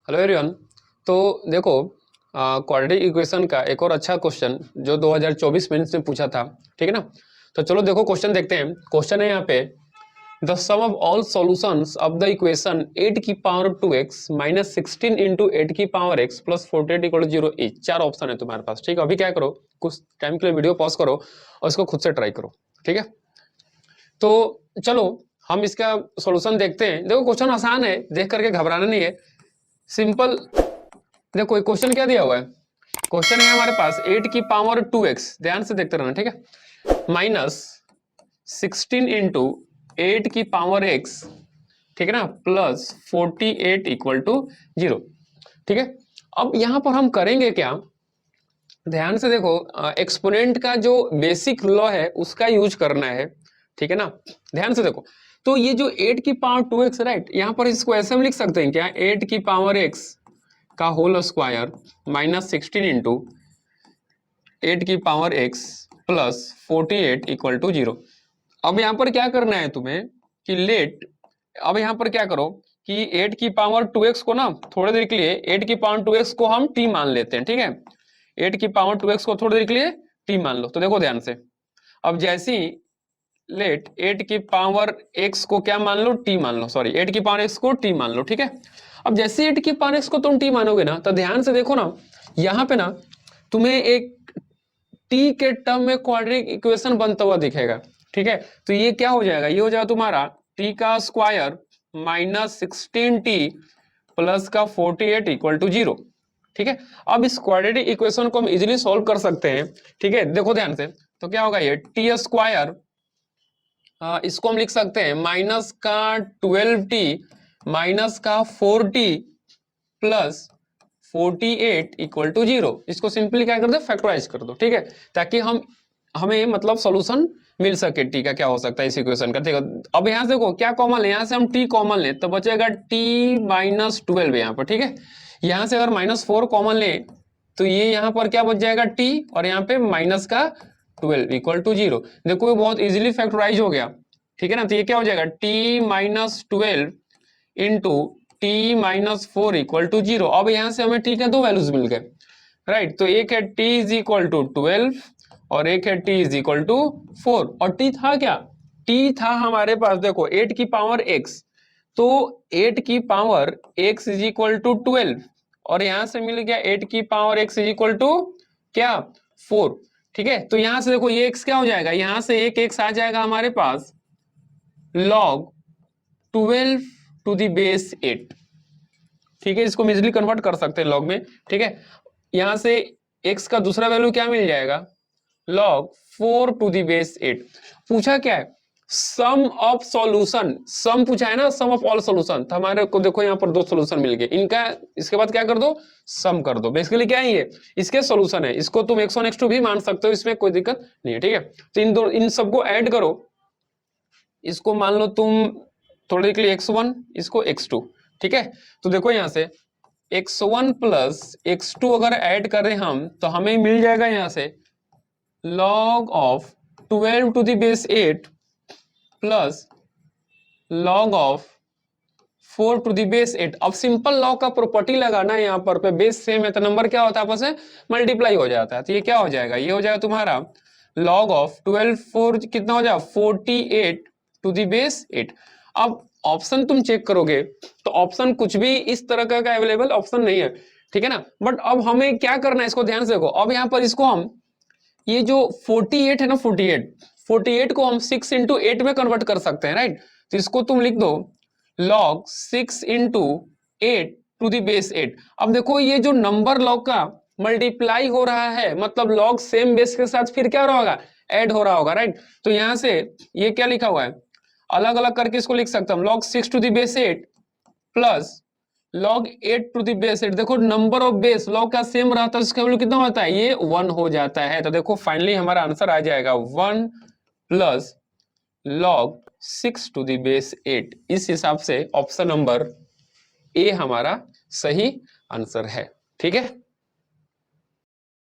Hello everyone. तो देखो, quadratic equation का एक और अच्छा क्वेश्चन जो 2024 मेंस में पूछा था, ठीक है ना। तो चलो देखो क्वेश्चन देखते हैं। क्वेश्चन है यहाँ पे, the sum of all solutions of the equation 8 की पावर 2x माइनस 16 इंटू 8 की power x plus 48 equal to 0 each. चार ऑप्शन है तुम्हारे पास, ठीक है। अभी क्या करो, कुछ टाइम के लिए वीडियो पॉज करो और इसको खुद से ट्राई करो, ठीक है। तो चलो हम इसका सॉल्यूशन देखते हैं। देखो क्वेश्चन आसान है, देख करके घबराना नहीं है, सिंपल। देखो क्वेश्चन क्या दिया हुआ है, क्वेश्चन है हमारे पास 8 की पावर 2x, ध्यान से देखते रहना, ठीक है, माइनस 16 इंटू 8 की पावर x, ठीक है ना, प्लस 48 इक्वल टू 0, ठीक है। अब यहां पर हम करेंगे क्या, ध्यान से देखो, एक्सपोनेंट का जो बेसिक लॉ है उसका यूज करना है, ठीक है ना। ध्यान से देखो, तो ये जो 8 की पावर 2x, राइट, यहां पर इसको ऐसे हम लिख सकते हैं क्या, 8 की पावर x का होल स्क्वायर माइनस 16 इंटू 8 की power x plus 48 equal to 0। अब यहां पर क्या करना है तुम्हें कि लेट, अब यहां पर क्या करो कि 8 की पावर 2x को ना थोड़ी देर के लिए 8 की पावर 2x को हम t मान लेते हैं, ठीक है। 8 की पावर 2x को थोड़ी देर के लिए t मान लो। तो देखो ध्यान से, अब जैसी लेट 8 की पावर x को क्या मान लो, t मान लो, सॉरी 8 की पावर x को t मान लो, ठीक है। अब जैसे 8 की पावर x को तुम t मानोगे ना, तो ध्यान से देखो ना, यहाँ पे ना तुम्हें एक t के टर्म में क्वाड्रेटिक इक्वेशन बनता हुआ दिखेगा, ठीक है। तो ये क्या हो जाएगा, ये हो जाएगा तुम्हारा t का स्क्वायर माइनस 16t प्लस का 48 इक्वल टू 0, ठीक है। अब इस क्वाड्रेटिक इक्वेशन को हम इजीली सॉल्व कर सकते हैं, ठीक है। देखो ध्यान से, तो क्या होगा, ये टी स्क्वायर, इसको हम लिख सकते हैं माइनस का 12t माइनस का 4t प्लस 48 इक्वल टू 0। इसको सिंपली क्या कर दो, फैक्टराइज कर दो, ठीक है, ताकि हमें मतलब सॉल्यूशन मिल सके टी का, क्या हो सकता है इस इक्वेशन का, ठीक है। अब यहां से देखो क्या कॉमन है, यहां से हम टी कॉमन ले तो बचेगा टी माइनस 12 यहाँ पर, ठीक है। यहां से अगर -4 कॉमन ले तो ये यहाँ पर क्या बच जाएगा टी, और यहाँ पे माइनस का 12 इक्वल टू 0। देखो ये बहुत इजीली फैक्टराइज हो गया, ठीक है ना। तो ये क्या हो जाएगा, T minus 12 into T minus 4 equal to 0। अब यहां से हमें टी के दो वैल्यूज मिल गए, राइट। तो एक है टी इज इक्वल टू 12 और एक है टी इज इक्वल टू 4। और टी था क्या, टी था हमारे पास, देखो 8 की पावर x, तो 8 की power x is equal to 12, और यहां से मिल गया 8 की power x is equal to क्या, 4, ठीक है। तो यहां से देखो ये x क्या हो जाएगा, यहां से एक x आ जाएगा हमारे पास log 12 टू द बेस 8, ठीक है। इसको हम इजिली कन्वर्ट कर सकते हैं लॉग में, ठीक है। यहां से x का दूसरा वैल्यू क्या मिल जाएगा, log 4 टू द बेस 8। पूछा क्या है, सम ऑफ सॉल्यूशन, सम पूछा है ना, सम ऑफ ऑल सॉल्यूशन। तो हमारे को देखो यहाँ पर दो सॉल्यूशन मिल गए इनका, इसके बाद क्या कर दो, सम कर दो। बेसिकली क्या है ये, इसके सॉल्यूशन है, इसको तुम x1 x2 भी मान सकते हो, इसमें कोई दिक्कत नहीं है, ठीक है। तो इन सबको ऐड करो, इसको मान लो तुम थोड़ी के लिए x1, इसको x2, ठीक है। तो देखो यहां से x1 प्लस x2 अगर ऐड करें हम, तो हमें मिल जाएगा यहां से log of 12 to the base 8 plus log of 4 to the base 8। अब सिंपल लॉ का प्रॉपर्टी लगाना है यहाँ पर, बेस सेम है तो नंबर क्या होता है, आपस में मल्टीप्लाई हो जाता है। तो ये क्या हो जाएगा, ये हो जाएगा तुम्हारा log ऑफ 12 4 कितना हो जाएगा 48 टू द बेस 8। अब ऑप्शन तुम चेक करोगे तो ऑप्शन कुछ भी इस तरह का अवेलेबल ऑप्शन नहीं है, ठीक है ना। बट अब हमें क्या करना है, इसको ध्यान से देखो। अब यहाँ पर इसको हम, ये जो 48 है ना, 48 को हम 6 इंटू 8 में कन्वर्ट कर सकते हैं, राइट। तो इसको तुम लिख दो log 6 into 8 to the base 8। अब देखो ये जो नंबर log का मल्टीप्लाई हो रहा है, मतलब log सेम बेस के साथ फिर क्या हो रहा होगा, ऐड हो रहा होगा, राइट। तो यहां से ये क्या लिखा हुआ है, अलग अलग करके इसको लिख सकता हूं, log 6 to the base 8 plus log 8 to the base 8। देखो नंबर ऑफ बेस log का सेम रहता है, इसका वैल्यू कितना होता है, ये 1 हो जाता है। तो देखो फाइनली हमारा आंसर आ जाएगा 1 plus log 6 to the base 8। इस हिसाब से ऑप्शन नंबर ए हमारा सही आंसर है, ठीक है।